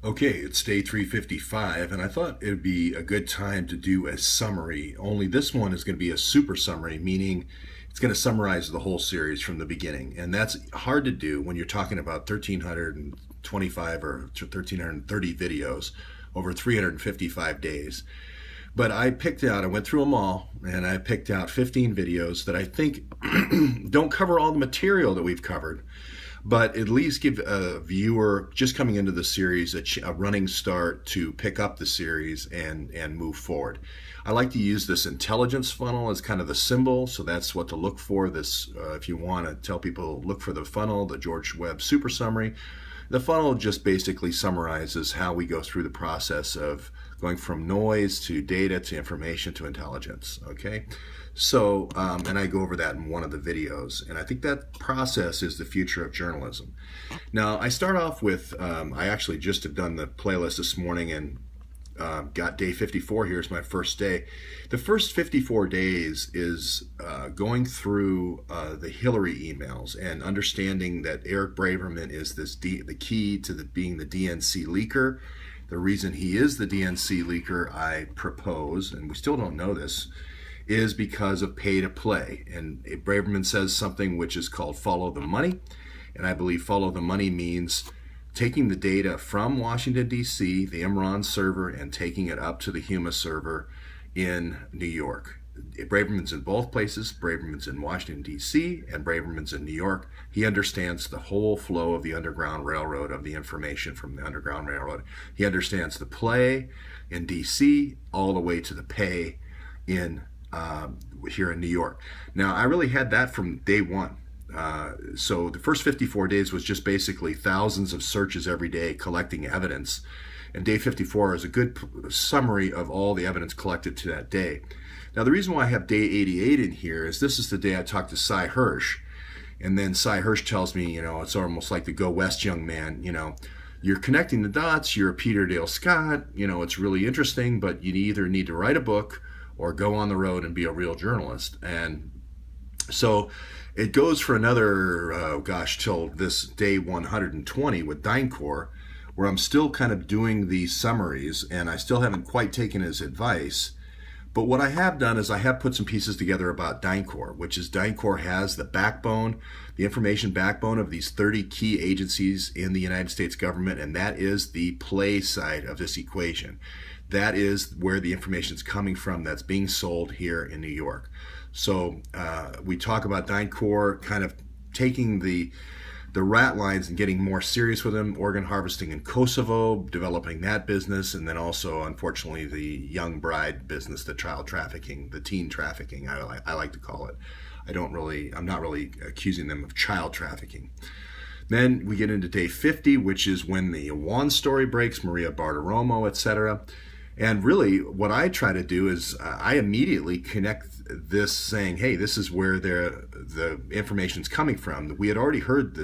Okay, it's day 355, and I thought it would be a good time to do a summary. Only this one is going to be a super summary, meaning it's going to summarize the whole series from the beginning. And that's hard to do when you're talking about 1,325 or 1,330 videos over 355 days. But I went through them all, and I picked out 15 videos that I think don't cover all the material that we've covered, but at least give a viewer just coming into the series a running start to pick up the series and move forward. I like to use this intelligence funnel as kind of the symbol, so that's what to look for. This, if you want to tell people, look for the funnel, the George Webb super summary. The funnel just basically summarizes how we go through the process of going from noise to data to information to intelligence. Okay, so and I go over that in one of the videos, and I think that process is the future of journalism. Now I start off with I actually just have done the playlist this morning and got day 54. Here's my first day. The first 54 days is going through the Hillary emails and understanding that Eric Braverman is the key to being the DNC leaker. The reason he is the DNC leaker, I propose, and we still don't know this, is because of pay to play. And Braverman says something which is called follow the money. And I believe follow the money means taking the data from Washington, D.C., the Imran server, and taking it up to the Huma server in New York. Braverman's in both places. Braverman's in Washington, D.C., and Braverman's in New York. He understands the whole flow of the Underground Railroad, of the information from the Underground Railroad. He understands the play in D.C. all the way to the pay in here in New York. Now, I really had that from day one. So the first 54 days was just basically thousands of searches every day collecting evidence. And day 54 is a good summary of all the evidence collected to that day. Now, the reason why I have day 88 in here is this is the day I talked to Cy Hirsch. And then Cy Hirsch tells me, it's almost like the Go West young man, you're connecting the dots, you're a Peter Dale Scott, it's really interesting, but you either need to write a book or go on the road and be a real journalist. And so it goes for another, till this day 120 with DynCorp, where I'm still kind of doing these summaries, and I still haven't quite taken his advice. But what I have done is I have put some pieces together about DynCorp, which is DynCorp has the backbone, the information backbone of these 30 key agencies in the United States government, and that is the play side of this equation. That is where the information is coming from that's being sold here in New York. So we talk about DynCorp kind of taking the rat lines and getting more serious with them, organ harvesting in Kosovo, developing that business, and then also, unfortunately, the young bride business, the child trafficking, the teen trafficking, I like to call it. I'm not really accusing them of child trafficking. Then we get into day 50, which is when the Juan story breaks, Maria Bartiromo, etc. And really, what I try to do is I immediately connect this saying, hey, this is where the information's coming from. We had already heard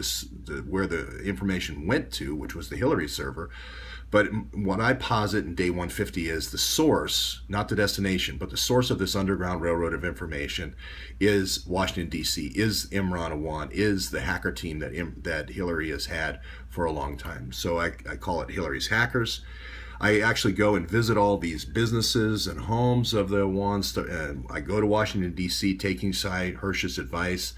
where the information went to, which was the Hillary server. But what I posit in day 150 is the source, not the destination, but the source of this Underground Railroad of information is Washington, D.C., is Imran Awan, is the hacker team that Hillary has had for a long time. So I call it Hillary's hackers. I actually go and visit all these businesses and homes of the Awans. I go to Washington, D.C., taking Cy Hirsch's advice,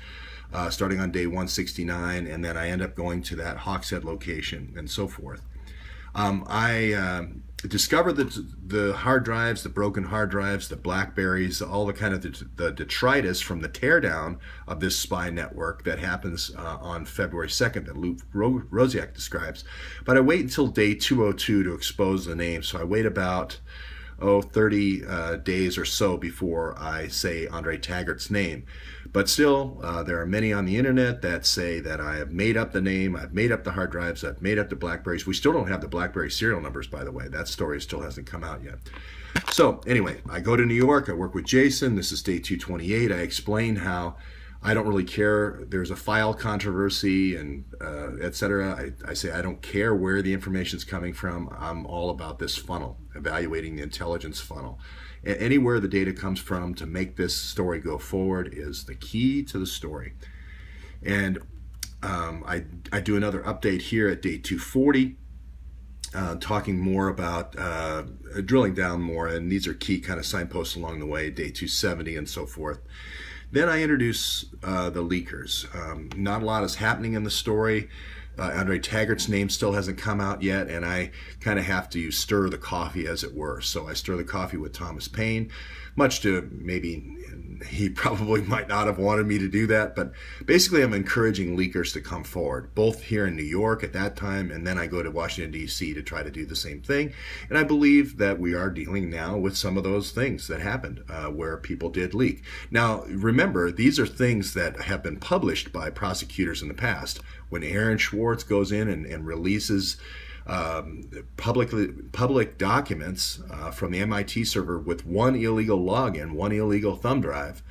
starting on day 169, and then I end up going to that Hawkshead location and so forth. I discovered the hard drives, the broken hard drives, the Blackberries, all the kind of the detritus from the teardown of this spy network that happens on February 2nd that Luke Rosiak describes. But I wait until day 202 to expose the name. So I wait about 30 days or so before I say Andre Taggart's name. But still, there are many on the internet that say that I have made up the name, I've made up the hard drives, I've made up the Blackberries. We still don't have the Blackberry serial numbers, by the way. That story still hasn't come out yet. So anyway, I go to New York, I work with Jason. This is day 228. I explain how I don't really care. There's a file controversy and etc. I say I don't care where the information's coming from. I'm all about this funnel, evaluating the intelligence funnel. Anywhere the data comes from to make this story go forward is the key to the story. And I do another update here at day 240. talking more about drilling down more, and these are key kind of signposts along the way, day 270 and so forth. Then I introduce the leakers. Not a lot is happening in the story. Andre Taggart's name still hasn't come out yet, and I kind of have to stir the coffee, as it were. So I stir the coffee with Thomas Paine, much to maybe he probably might not have wanted me to do that, but basically I'm encouraging leakers to come forward, both here in New York at that time, and then I go to Washington, D.C. to try to do the same thing. And I believe that we are dealing now with some of those things that happened where people did leak. Now, remember, these are things that have been published by prosecutors in the past. When Aaron Swartz goes in and releases public documents from the MIT server with one illegal login, one illegal thumb drive,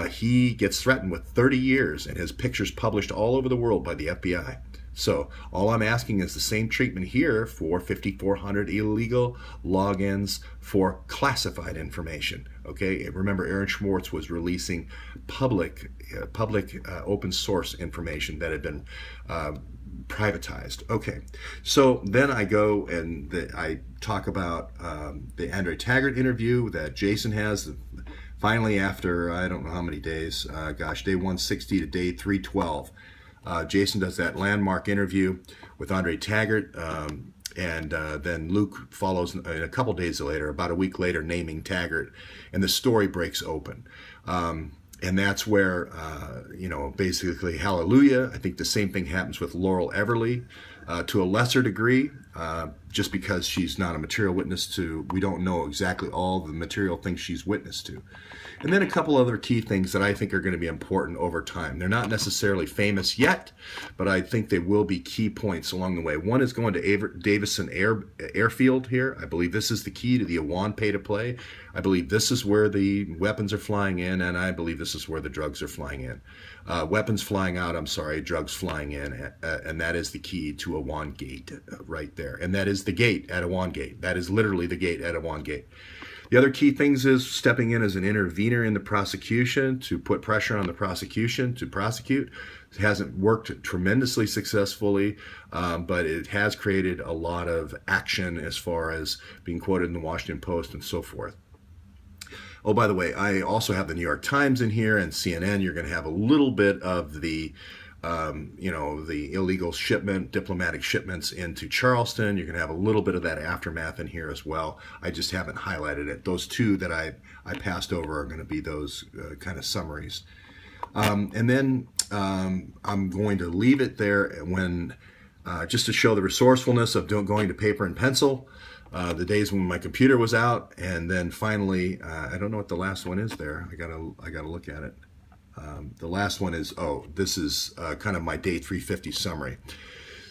he gets threatened with 30 years and his pictures published all over the world by the FBI. So all I'm asking is the same treatment here for 5,400 illegal logins for classified information. Okay, remember Aaron Swartz was releasing public open source information that had been privatized. Okay, so then I go and I talk about the Andre Taggart interview that Jason has. Finally, after I don't know how many days, day 160 to day 312, Jason does that landmark interview with Andre Taggart, and then Luke follows a couple days later, about a week later, naming Taggart, and the story breaks open. And that's where, basically, hallelujah. I think the same thing happens with Laurel Everly to a lesser degree, just because she's not a material witness to, we don't know exactly all the material things she's witness to. And then a couple other key things that I think are going to be important over time. They're not necessarily famous yet, but I think they will be key points along the way. One is going to Davison Airfield here. I believe this is the key to the Awan pay-to-play. I believe this is where the weapons are flying in, and I believe this is where the drugs are flying in. Weapons flying out, I'm sorry, drugs flying in, and that is the key to Awan Gate right there. And that is the gate at Awan Gate. That is literally the gate at Awan Gate. The other key things is stepping in as an intervener in the prosecution to put pressure on the prosecution to prosecute. It hasn't worked tremendously successfully, but it has created a lot of action as far as being quoted in the Washington Post and so forth. Oh, by the way, I also have the New York Times in here and CNN. You're going to have a little bit of the the illegal diplomatic shipments into Charleston. You're going to have a little bit of that aftermath in here as well. I just haven't highlighted it. Those two that I passed over are going to be those kind of summaries. And then I'm going to leave it there when just to show the resourcefulness of going to paper and pencil. The days when my computer was out, and then finally, I don't know what the last one is there. I gotta look at it. The last one is, this is kind of my day 350 summary.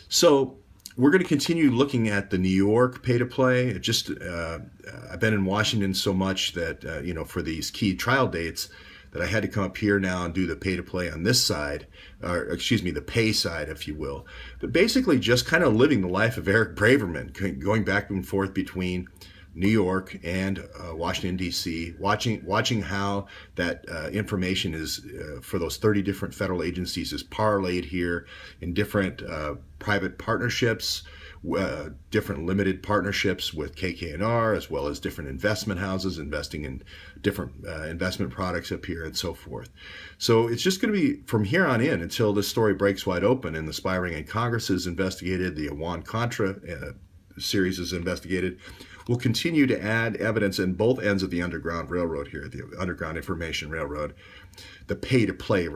So we're going to continue looking at the New York pay-to-play. I've been in Washington so much that, for these key trial dates, that I had to come up here now and do the pay-to-play on this side, or excuse me, the pay side, if you will. But basically just kind of living the life of Eric Braverman, going back and forth between New York and Washington, D.C., watching how that information is, for those 30 different federal agencies, is parlayed here in different private partnerships, different limited partnerships with KKR, as well as different investment houses investing in different investment products up here and so forth. So it's just going to be from here on in until this story breaks wide open and the spy ring in Congress is investigated, the Iran-Contra series is investigated. We'll continue to add evidence in both ends of the Underground Railroad here, the Underground Information Railroad, the pay-to-play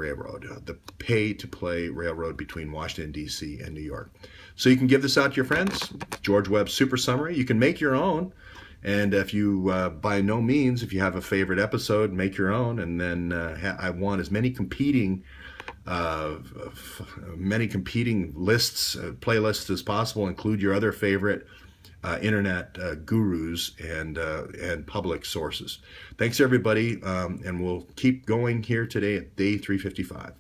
railroad, between Washington, D.C. and New York. So you can give this out to your friends. George Webb Super Summary. You can make your own. And if you, by no means, if you have a favorite episode, make your own. And then I want as many competing lists, playlists as possible. Include your other favorite internet gurus and public sources. Thanks, everybody, and we'll keep going here today at day 355.